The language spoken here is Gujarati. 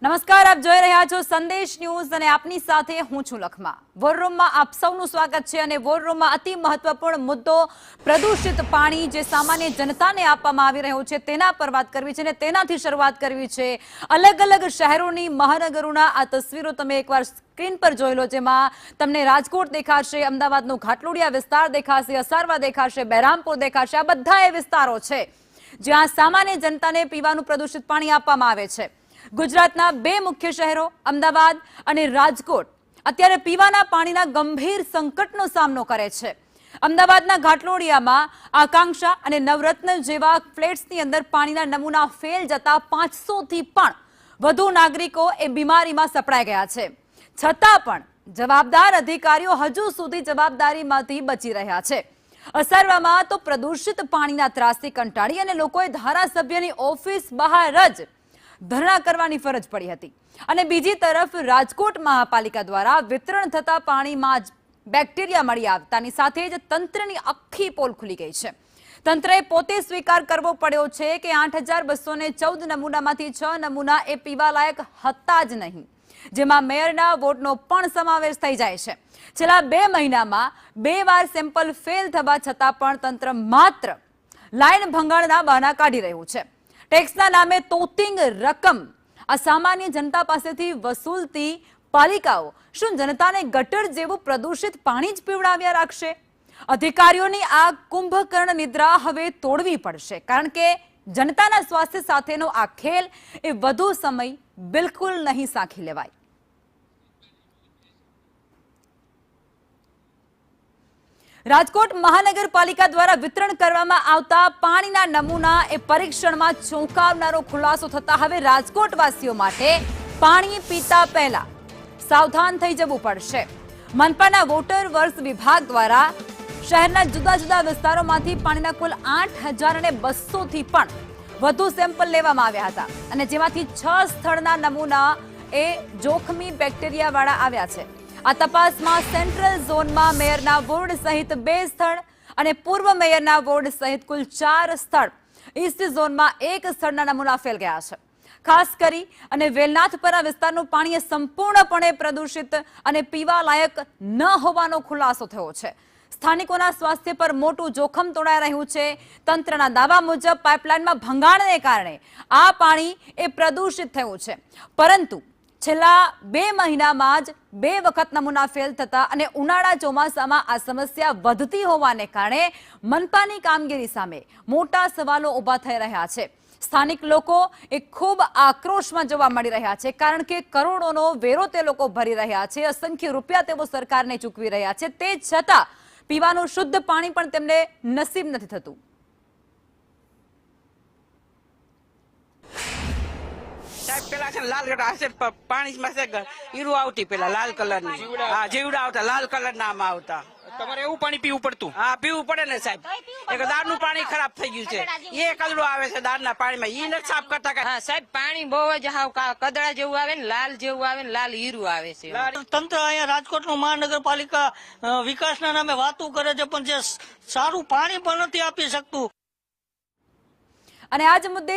નમસ્કાર, આપ જોઈ રહ્યા છો સંદેશ ન્યૂઝ અને આપની સાથે હું છું લખમા। વોર રૂમમાં આપ સૌનું સ્વાગત છે અને વોર રૂમમાં અતિ મહત્વપૂર્ણ મુદ્દો પ્રદૂષિત પાણી જે સામાન્ય જનતાને આપવામાં આવી રહ્યું છે તેના પર વાત કરવી છે અને તેનાથી શરૂઆત કરવી છે। અલગ અલગ શહેરોની મહાનગરોના આ તસવીરો તમે એકવાર સ્ક્રીન પર જોઈ લો, જેમાં તમને રાજકોટ દેખાશે, અમદાવાદનો ઘાટલોડિયા વિસ્તાર દેખાશે, અસારવા દેખાશે, બહેરામપુર દેખાશે। આ બધા એ વિસ્તારો છે જ્યાં સામાન્ય જનતાને પીવાનું પ્રદૂષિત પાણી આપવામાં આવે છે। ગુજરાતના બે મુખ્ય શહેરો અમદાવાદ અને રાજકોટ અત્યારે પીવાના પાણીના ગંભીર સંકટનો સામનો કરે છે। અમદાવાદના ઘાટલોડિયામાં આકાંક્ષા અને નવરત્ન જેવા ફ્લેટ્સની અંદર પાણીના નમૂના ફેલ જતા 500 થી પણ વધુ નાગરિકો એ બીમારીમાં સપડાઈ ગયા છે। છતાં પણ જવાબદાર અધિકારીઓ હજુ સુધી જવાબદારીમાંથી બચી રહ્યા છે। અસારવામાં તો પ્રદૂષિત પાણીના ત્રાસથી કંટાળી અને લોકોએ ધારાસભ્યની ઓફિસ બહાર જ ધરણા કરવાની ફરજ પડી હતી અને બીજી તરફ રાજકોટ મહાપાલિકા દ્વારા વિતરણ થતા પાણીમાં જ બેક્ટેરિયા મળી આવતાની સાથે જ તંત્રની આખી પોલ ખુલી ગઈ છે। તંત્રએ પોતે સ્વીકાર કરવો પડ્યો છે કે 8214 નમૂનામાંથી 6 નમૂના એ પીવાલાયક હતા જ નહીં, જેમાં મેયરના વોટનો પણ સમાવેશ થઈ જાય છે। છેલ્લા 2 મહિનામાં 2 વાર સેમ્પલ ફેલ થવા છતાં પણ તંત્ર માત્ર લાઈન ભંગાણના બહાના કાઢી રહ્યું છે। ટેક્સના નામે તોતિંગ રકમ અસામાન્ય જનતા પાસેથી વસૂલતી પાલિકાઓ શું જનતાને ગટર જેવું પ્રદૂષિત પાણી જ પીવડાવ્યા રાખશે? અધિકારીઓની આ કુંભકર્ણ નિદ્રા હવે તોડવી પડશે, કારણ કે જનતાના સ્વાસ્થ્ય સાથેનો આ ખેલ એ વધુ સમય બિલકુલ નહીં સાંખી લેવાય। રાજકોટ મહાનગરપાલિકા દ્વારા વિતરણ કરવામાં આવતા પાણીના નમૂના એ પરીક્ષણમાં ચોંકાવનારો ખુલાસો થતા હવે રાજકોટવાસીઓ માટે પાણી પીતા પહેલા સાવધાન થઈ જવું પડશે। મનપાના વોટર વર્ક્સ વિભાગ દ્વારા શહેરના જુદા જુદા વિસ્તારોમાંથી પાણીના કુલ 8200 થી પણ વધુ સેમ્પલ લેવામાં આવ્યા હતા અને જેમાંથી 6 સ્થળના નમૂના એ જોખમી બેક્ટેરિયા વાળા આવ્યા છે। આ તપાસમાં સેન્ટ્રલ ઝોનમાં મેયરના વોર્ડ સહિત 2 સ્થળ અને પૂર્વ મેયરના વોર્ડ સહિત કુલ 4 સ્થળ, ઈસ્ટ ઝોનમાં 1 સ્થળના નમૂના ફેલ ગયા છે। ખાસ કરી અને વેલનાથપરા વિસ્તારનું પાણી સંપૂર્ણપણે પ્રદૂષિત અને પીવા લાયક ન હોવાનો ખુલાસો થયો છે। સ્થાનિકોના સ્વાસ્થ્ય પર મોટું જોખમ તોડાઈ રહ્યું છે। તંત્રના દાવા મુજબ પાઇપલાઇનમાં ભંગાણને કારણે આ પાણી એ પ્રદૂષિત થયું છે, પરંતુ છેલ્લા 2 મહિનામાં જ 2 વખત નમૂના ફેલ થતા અને ઉનાળા ચોમાસામાં આ સમસ્યા વધતી હોવાને કારણે મનપાની કામગીરી સામે મોટા સવાલો ઊભા થઈ રહ્યા છે। સ્થાનિક લોકો એ ખૂબ આક્રોશમાં જોવા મળી રહ્યા છે, કારણ કે કરોડોનો વેરો તે લોકો ભરી રહ્યા છે, અસંખ્ય રૂપિયા તેઓ સરકારને ચૂકવી રહ્યા છે, તે છતાં પીવાનું શુદ્ધ પાણી પણ તેમને નસીબ નથી થતું। પેલા છે લાલ હશે પાણીમાં છે હીરું આવતી, પેલા લાલ કલરની, હા જીવડા આવતા, લાલ કલર ના આમાં આવતા। તમારે એવું પાણી પીવું પડતું? હા પીવું પડે ને સાહેબ, એક દાળનું પાણી ખરાબ થઈ ગયું છે, એ કલરો આવે છે દાળના પાણીમાં, ઈ નથી સાફ કરતા। હા સાહેબ, પાણી બહુ જ હાવ કદડા જેવું આવે ને, લાલ જેવું આવે ને, લાલ હીરું આવે છે। તંત્ર અહીંયા રાજકોટનું મહાનગરપાલિકા વિકાસના નામે વાતો કરે છે, પણ જે સારું પાણી પણ નથી આપી શકતું। અને આજ મુદ્દે